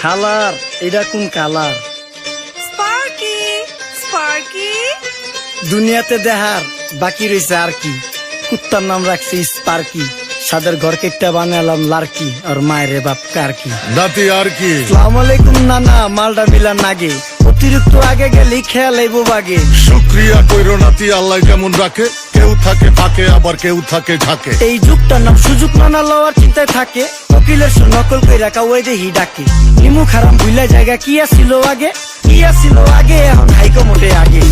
খালার এটা কোন কালার? স্পার্কি স্পার্কি দুনিয়াতে দেহার বাকি রয়েছে আর কি। কুত্তার নাম রাখছি স্পার্কি, সাদের ঘর কেটটা বানালাম লার্কি, আর মায়ের বাপ কারকি। নাতি আর কি? আসসালামু আলাইকুম নানা, মালডা মিলা নাগে, অতিরিক্ত আগে গেলি খেয়াল আইবো বাগে। শুক্রিয়া কইরো নাতি, আল্লাহ কেমন রাখে, কেউ থাকে ফাঁকে আবার কেউ থাকে ঝাঁকে। এই যুগটার নাম সুযোগ নানা লওয়ার চিন্তায় থাকে, উকিলের সু নকল কইরা কাউই দেহি ডাকে। নিমু খারাম ভুলা জায়গা কি আসিল আগে, কি আসিল আগে, এখন হাইকো মোটে আগে।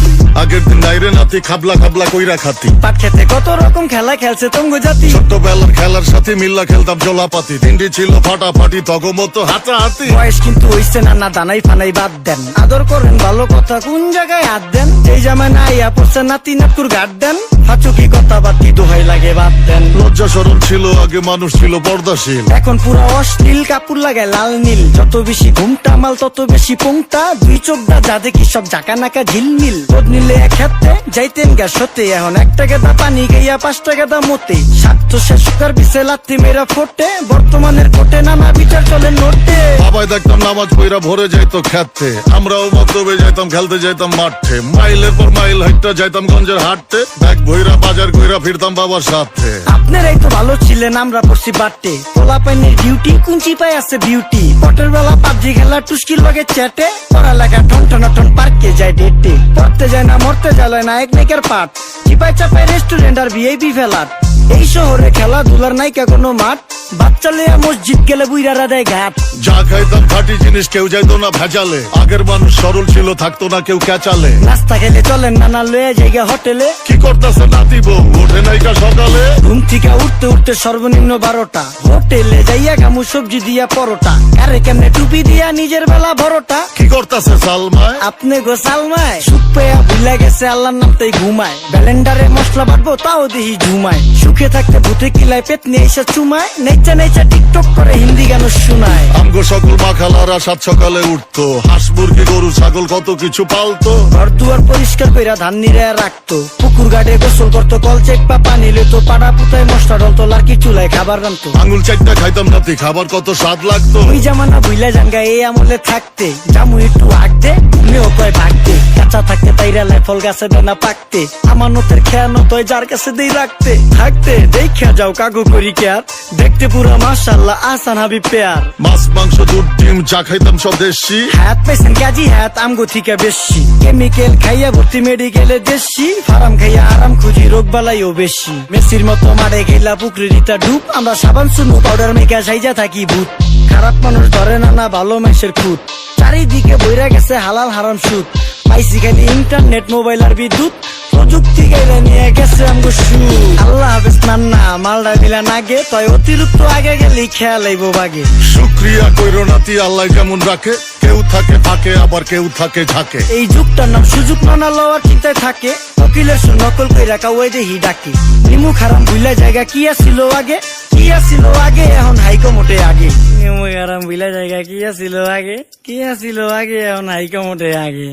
আগের দিন নাইরে নাতি খাবলা খাবলা কইরা খাতি, পাট খেতে কত রকম খেলা খেলছে তঙ্গ জাতি। ছোট্টবেলার খেলার সাথে মিল্লা খেলতাম জলাপাতি, তিনটি ছিল ফাটাফাটি তগমতো হাতাহাতি। বয়স কিন্তু হইছে না দানাই ফানাই বাদ দেন, আদর করেন ভালো কথা কোন জায়গায় হাত দেন। এই জামায় না ইয়া পড়ছে নাতি নাটকুর গাট দেন, ফাঁচুকি কথা বাতি দোহাই লাগে বাদ দেন। লজ্জা সরল ছিল আগে, মানুষ ছিল পর্দাশীল, এখন পুরো অশ্লীল, কাপড় লাগায় লাল নীল। যত বেশি ঘুমটা মাল তত বেশি পোংটা, দুই চোখটা যা দেখি সব জাকা নাকা ঝিলমিল। রোদ নিলে এক হাতে যাইতেন গা সতে, এখন 1 টাকা দা পানি গাইয়া 5 টাকা দা মতে। স্বার্থ শেষকার বিছে লাত্তি মেরা ফোটে, বর্তমানের কোটে নানা বিচার চলে নোটে। বাবাই দেখতাম নামাজ পইরা ভরে যাইতো খেতে, আমরাও মতবে যাইতাম খেলতে যাইতাম মাঠে। মাইলের পর মাইল হাইটটা যাইতাম গঞ্জের হাটতে, ব্যাগ ভইরা বাজার কইরা ফিরতাম বাবার সাথে। আপনারাই তো ভালো ছিলেন, আমরা পড়ছি বাটে। পোলা পাইনের ডিউটি কুঞ্চি পাই আছে বিউটি, পটের বেলা পাবজি খেলা টুস্কির লগে চ্যাটে। পড়ালেখা টন টন টন পার্কে যায় ডেটে, পড়তে যায় না মরতে যায় না এক নাইকের পাট। চিপাই চাপাই রেস্টুরেন্ট আর ভিআইপি ফেলাট, এই শহরে খেলাধুলার নাইকা কোনো মাঠ। বাচ্চা লইয়া মসজিদ গেলে বুইরারা দেয় ঘাট। যা খাইতাম খাঁটি জিনিস, কেউ যাইতো না ভেজালে। আগের মানুষ সরল ছিল, থাকতো না কেউ ক্যাচালে। নাস্তা খেলে চলেন নানা লইয়া জায়গা হোটেলে, কি করতেছে নাতি বউ, ওঠে নাইকা সকালে। ঘুম থেকে উঠতে উঠতে সর্বনিম্ন 12টা, হোটেলে যাইয়া গামু সবজি দিয়া পরোটা। কারে কেমনে টুপি দিয়া নিজের বেলা বড়টা, কি করতেছে সালমায়? আপনি গো সালমায় সুখ পেয়া ভুলে গেছে আল্লাহর নাম তাই ঘুমায়। ব্যালেন্ডারে মশলা বাটবো তাও দেহি ঝুমায়, সুখে থাকতে ভূতে কিলায় পেট নিয়ে এসে চুমায়। নেচা নেচা টিকটক করে হিন্দি গান শোনায়। আমগো সকল মাখালারা 7 সকালে উঠতো, হাঁস মুরগি গরু ছাগল কত কিছু পালতো। ঘর দুয়ার পরিষ্কার কইরা ধান নিরে রাখতো, পুকুর গাড়ে গোসল করতো, কল চেক পা পানি লইতো। পাড়া পুতায় মশলা ডলতো, লার্কি চুলায় খাবার রান্তো। আঙুল চারটা খাইতাম নাতি, খাবার কত স্বাদ লাগতো। ওই জামানা ভুইলা জাঙ্গা এই আমলে থাকতে, জামু একটু আগতে ঘুমেও কয় ভাগতে। কাঁচা থাকতে তাইরা লাই ফল গাছে দেয় না পাকতে, আমানতের খেয়ানো তয় যার কাছে দেই রাখতে। থাকতে দেখা যাও কাগু করি কেয়ার, দেখতে পুরা মাশাআল্লাহ আহসান হাবিব পেয়ার। মাছ মাংস দুধ ডিম যা খাইতাম সব দেশি, হাত পাইছেন কাজী হাত আমগো থিকা বেশি। কেমিক্যাল খাইয়া ভর্তি মেডিকেলে দেশি, ফার্ম খাইয়া আরাম খুঁজি রোগ বালাইও বেশি। মেসির মতো মারে গেলা পুকুরে রিতা ডুব, আমরা সাবান সুনু পাউডার মেকা সাইজা থাকি ভূত। খারাপ মানুষ ধরে না ভালো মানুষের খুঁত, চারিদিকে বইরা গেছে হালাল হারাম সুদ। পাইছি খালি ইন্টারনেট মোবাইল আর বিদ্যুৎ, প্রযুক্তি গাইলে নিয়ে গেছে আমগো সুদ। আল্লাহ হাফেজ নান্না, মালডা মিলা নাগে, তয় অতিরিক্ত আগে গেলি খেয়াল আইবো বাগে। শুক্রিয়া কইরো নাতি, আল্লাহ কেমন রাখে, কেউ থাকে ফাঁকে আবার কেউ থাকে ঝাঁকে। এই যুগটার নাম সুযোগ নানা লওয়ার চিন্তায় থাকে, উকিলের সু নকল কইরা কাউই দেহি ডাকে। নিমু খারাম ভুলা জায়গা কি আসিল আগে, কি আসিল আগে, এখন হাইকো মোটে আগে। নিমু খারাম ভুলা জায়গা কি আসিল আগে, কি আসিল আগে, এখন হাইকো মোটে আগে।